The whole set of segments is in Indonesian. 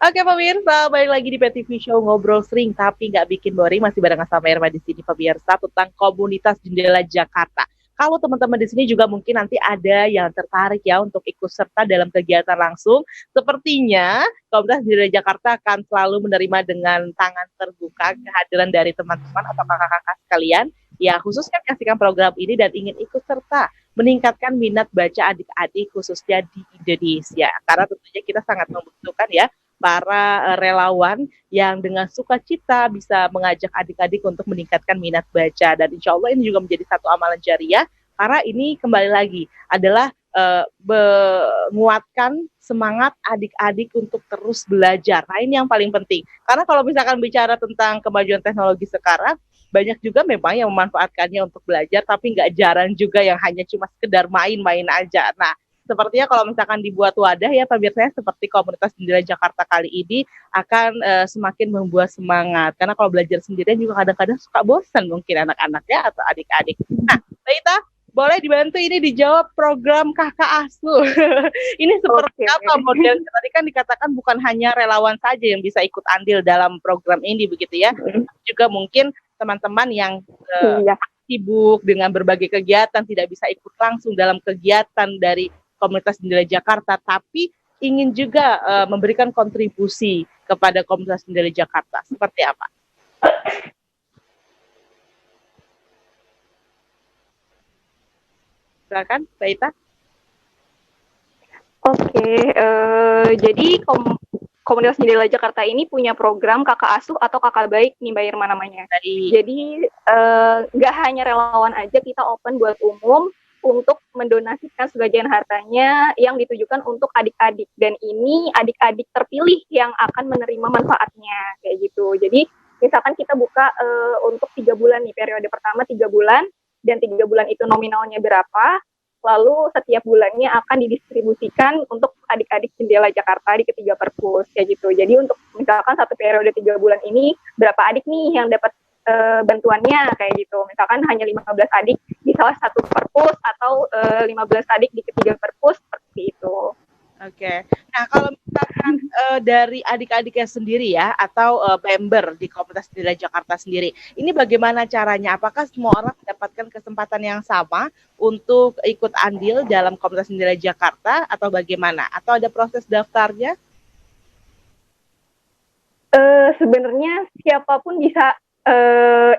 Oke pemirsa, balik lagi di PTV Show ngobrol sering tapi nggak bikin boring, masih bareng sama Irma di sini pemirsa tentang komunitas jendela Jakarta. Kalau teman-teman di sini juga mungkin nanti ada yang tertarik ya untuk ikut serta dalam kegiatan langsung, sepertinya komunitas jendela Jakarta akan selalu menerima dengan tangan terbuka kehadiran dari teman-teman atau kakak-kakak sekalian yang khususnya menyaksikan program ini dan ingin ikut serta meningkatkan minat baca adik-adik khususnya di Indonesia. Karena tentunya kita sangat membutuhkan ya para relawan yang dengan sukacita bisa mengajak adik-adik untuk meningkatkan minat baca, dan insya Allah ini juga menjadi satu amalan jariah karena ini kembali lagi adalah menguatkan semangat adik-adik untuk terus belajar. Nah ini yang paling penting karena kalau misalkan bicara tentang kemajuan teknologi sekarang, banyak juga memang yang memanfaatkannya untuk belajar, tapi nggak jarang juga yang hanya cuma sekedar main-main aja. Nah, sepertinya kalau misalkan dibuat wadah ya pemirsa, seperti komunitas jendela Jakarta kali ini akan semakin membuat semangat, karena kalau belajar sendirian juga kadang-kadang suka bosan mungkin anak-anaknya atau adik-adik. Nah, Rita, boleh dibantu ini dijawab program kakak asuh. Ini seperti apa modelnya? Tadi kan dikatakan bukan hanya relawan saja yang bisa ikut andil dalam program ini begitu ya, juga mungkin teman-teman yang sibuk dengan berbagai kegiatan tidak bisa ikut langsung dalam kegiatan dari komunitas jendela Jakarta, tapi ingin juga memberikan kontribusi kepada komunitas jendela Jakarta. Seperti apa? Silakan, Mbak Ita. Oke, jadi komunitas jendela Jakarta ini punya program kakak asuh atau kakak baik nih Mbak Irma namanya. Jadi nggak hanya relawan aja, kita open buat umum untuk mendonasikan sebagian hartanya yang ditujukan untuk adik-adik, dan ini adik-adik terpilih yang akan menerima manfaatnya kayak gitu. Jadi misalkan kita buka untuk 3 bulan nih, periode pertama 3 bulan, dan 3 bulan itu nominalnya berapa, lalu setiap bulannya akan didistribusikan untuk adik-adik jendela Jakarta di ketiga perpus kayak gitu. Jadi untuk misalkan satu periode 3 bulan ini berapa adik nih yang dapat bantuannya kayak gitu. Misalkan hanya 15 adik di salah satu perpus atau 15 adik di ketiga perpus, seperti itu. Oke. Nah, kalau misalkan dari adik-adiknya sendiri ya, atau member di komunitas jendela Jakarta sendiri, ini bagaimana caranya? Apakah semua orang mendapatkan kesempatan yang sama untuk ikut andil dalam komunitas jendela Jakarta atau bagaimana? Atau ada proses daftarnya? Sebenarnya siapapun bisa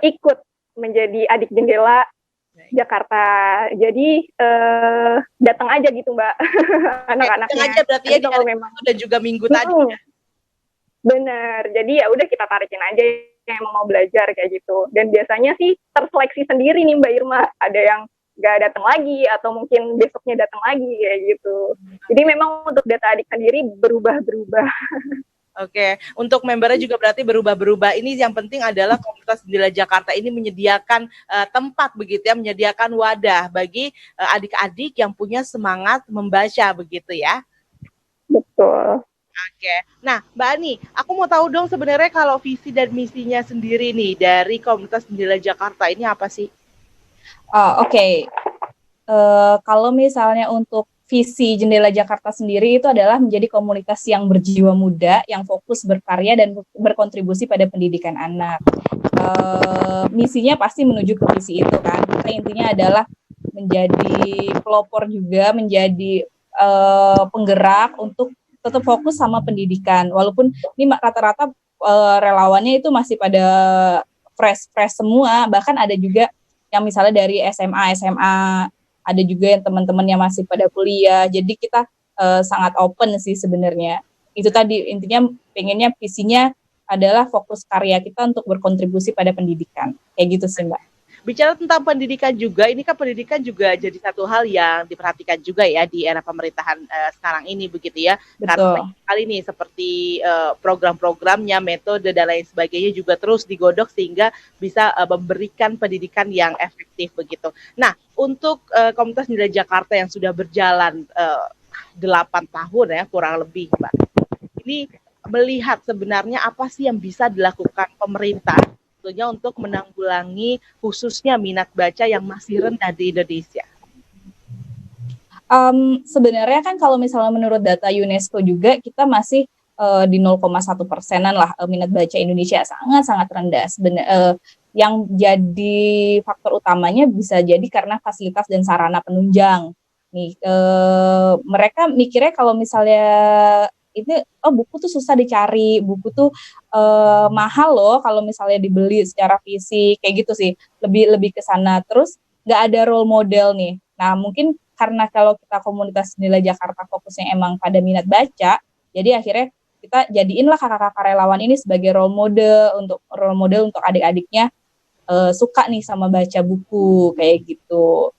ikut menjadi adik jendela Jakarta. Jadi datang aja gitu Mbak, anak-anaknya. Datang aja berarti ya, kalau memang udah juga minggu tadi. Bener. Jadi ya udah kita tarikin aja yang mau belajar kayak gitu. Dan biasanya sih terseleksi sendiri nih Mbak Irma. Ada yang nggak datang lagi atau mungkin besoknya datang lagi kayak gitu. Jadi memang untuk data adik sendiri berubah-berubah. Oke, untuk membernya juga berarti berubah-berubah. Ini yang penting adalah komunitas jendela Jakarta ini menyediakan tempat begitu ya, menyediakan wadah bagi adik-adik yang punya semangat membaca begitu ya. Betul. Oke, nah Mbak Ani, aku mau tahu dong sebenarnya kalau visi dan misinya sendiri nih dari komunitas jendela Jakarta ini apa sih? Oke. Kalau misalnya untuk visi Jendela Jakarta sendiri itu adalah menjadi komunitas yang berjiwa muda, yang fokus berkarya dan berkontribusi pada pendidikan anak. Misinya pasti menuju ke visi itu kan. Kita intinya adalah menjadi pelopor juga, menjadi penggerak untuk tetap fokus sama pendidikan. Walaupun ini rata-rata relawannya itu masih pada fresh semua, bahkan ada juga yang misalnya dari SMA, ada juga yang teman-teman yang masih pada kuliah. Jadi kita sangat open sih sebenarnya. Itu tadi intinya pengennya visinya adalah fokus karya kita untuk berkontribusi pada pendidikan. Kayak gitu sih Mbak. Bicara tentang pendidikan juga, ini kan pendidikan juga jadi satu hal yang diperhatikan juga ya di era pemerintahan sekarang ini begitu ya. Betul. Karena kali ini seperti program-programnya, metode dan lain sebagainya juga terus digodok sehingga bisa memberikan pendidikan yang efektif begitu. Nah, untuk komunitas jendela Jakarta yang sudah berjalan 8 tahun ya kurang lebih Mbak. Ini melihat sebenarnya apa sih yang bisa dilakukan pemerintah tentunya untuk menanggulangi khususnya minat baca yang masih rendah di Indonesia. Sebenarnya kan kalau misalnya menurut data UNESCO juga kita masih di 0,1%-an lah minat baca Indonesia, sangat-sangat rendah. Yang jadi faktor utamanya bisa jadi karena fasilitas dan sarana penunjang. Nih, mereka mikirnya kalau misalnya ini buku tuh susah dicari, buku tuh mahal loh kalau misalnya dibeli secara fisik, kayak gitu sih. Lebih ke sana. Terus nggak ada role model nih. Nah, mungkin karena kalau kita komunitas Jendela Jakarta fokusnya emang pada minat baca, jadi akhirnya kita jadiinlah kakak-kakak relawan ini sebagai role model untuk adik-adiknya suka nih sama baca buku kayak gitu.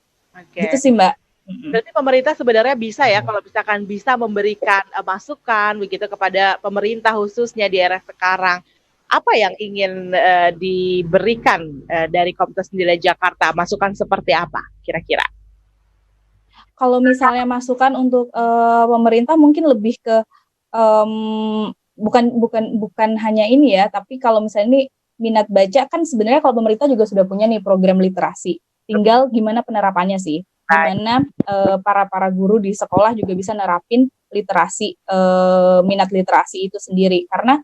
Gitu sih, Mbak. Berarti pemerintah sebenarnya bisa ya kalau misalkan bisa memberikan masukan begitu kepada pemerintah khususnya di era sekarang. Apa yang ingin diberikan dari Komunitas Jendela Jakarta? Masukan seperti apa kira-kira? Kalau misalnya masukan untuk pemerintah mungkin lebih ke bukan hanya ini ya, tapi kalau misalnya ini minat baca kan sebenarnya kalau pemerintah juga sudah punya nih program literasi. Tinggal gimana penerapannya sih? Gimana para guru di sekolah juga bisa nerapin literasi, minat literasi itu sendiri. Karena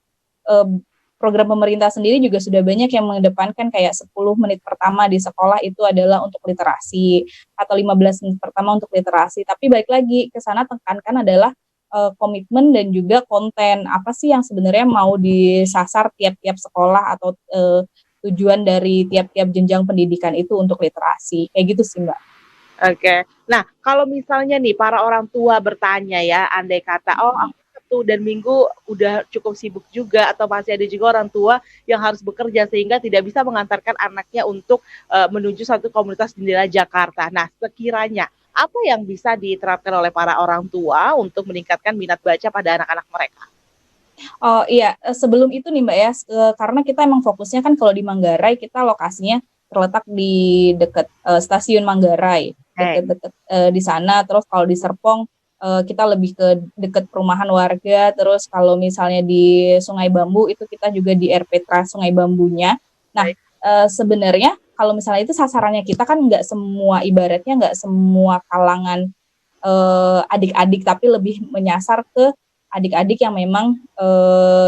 program pemerintah sendiri juga sudah banyak yang mengedepankan kayak 10 menit pertama di sekolah itu adalah untuk literasi atau 15 menit pertama untuk literasi. Tapi balik lagi ke sana tekankan adalah komitmen dan juga konten apa sih yang sebenarnya mau disasar tiap-tiap sekolah atau tujuan dari tiap-tiap jenjang pendidikan itu untuk literasi. Kayak gitu sih, Mbak. Oke. Nah, kalau misalnya nih para orang tua bertanya ya, andai kata, aku Sabtu dan Minggu udah cukup sibuk juga, atau masih ada juga orang tua yang harus bekerja sehingga tidak bisa mengantarkan anaknya untuk menuju satu komunitas Jendela Jakarta. Nah, sekiranya apa yang bisa diterapkan oleh para orang tua untuk meningkatkan minat baca pada anak-anak mereka? Oh iya, sebelum itu nih Mbak ya, karena kita emang fokusnya kan kalau di Manggarai kita lokasinya terletak di dekat stasiun Manggarai, dekat di sana. Terus kalau di Serpong kita lebih ke dekat perumahan warga. Terus kalau misalnya di Sungai Bambu itu kita juga di RPTRA Sungai Bambunya. Nah sebenarnya kalau misalnya itu sasarannya kita kan nggak semua, ibaratnya nggak semua kalangan adik-adik, tapi lebih menyasar ke adik-adik yang memang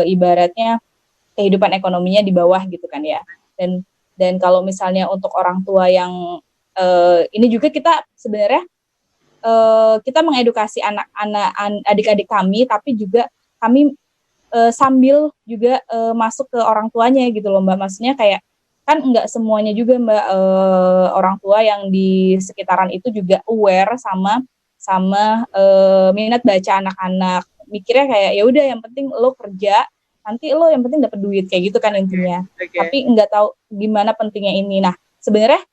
ibaratnya kehidupan ekonominya di bawah gitu kan ya. Dan kalau misalnya untuk orang tua yang ini juga kita sebenarnya kita mengedukasi anak-anak adik-adik kami, tapi juga kami sambil juga masuk ke orang tuanya gitu loh Mbak. Maksudnya kayak kan nggak semuanya juga Mbak orang tua yang di sekitaran itu juga aware sama minat baca anak-anak. Mikirnya kayak ya udah yang penting lo kerja, nanti lo yang penting dapat duit kayak gitu kan intinya. Tapi nggak tahu gimana pentingnya ini. Nah sebenarnya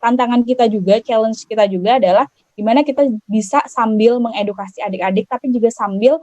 tantangan kita juga, challenge kita juga adalah gimana kita bisa sambil mengedukasi adik-adik tapi juga sambil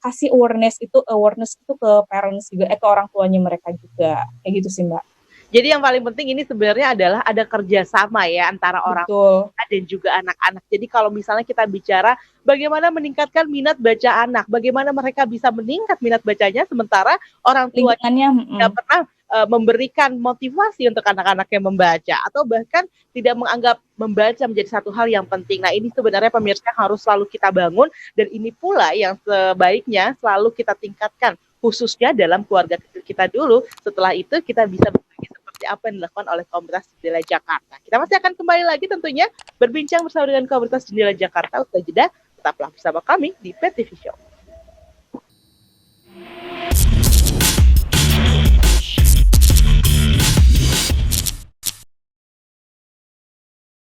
kasih awareness itu ke parents juga, ke orang tuanya mereka juga kayak gitu sih Mbak. Jadi yang paling penting ini sebenarnya adalah ada kerjasama ya antara orang tua dan juga anak-anak. Jadi kalau misalnya kita bicara bagaimana meningkatkan minat baca anak, bagaimana mereka bisa meningkat minat bacanya sementara orang tuanya tidak pernah memberikan motivasi untuk anak-anaknya membaca atau bahkan tidak menganggap membaca menjadi satu hal yang penting. Nah ini sebenarnya pemirsa harus selalu kita bangun dan ini pula yang sebaiknya selalu kita tingkatkan khususnya dalam keluarga kecil kita dulu. Setelah itu kita bisa berbagi seperti apa yang dilakukan oleh Komunitas Jendela Jakarta. Kita masih akan kembali lagi tentunya berbincang bersama dengan Komunitas Jendela Jakarta. Usai jeda, tetaplah bersama kami di PTV Show.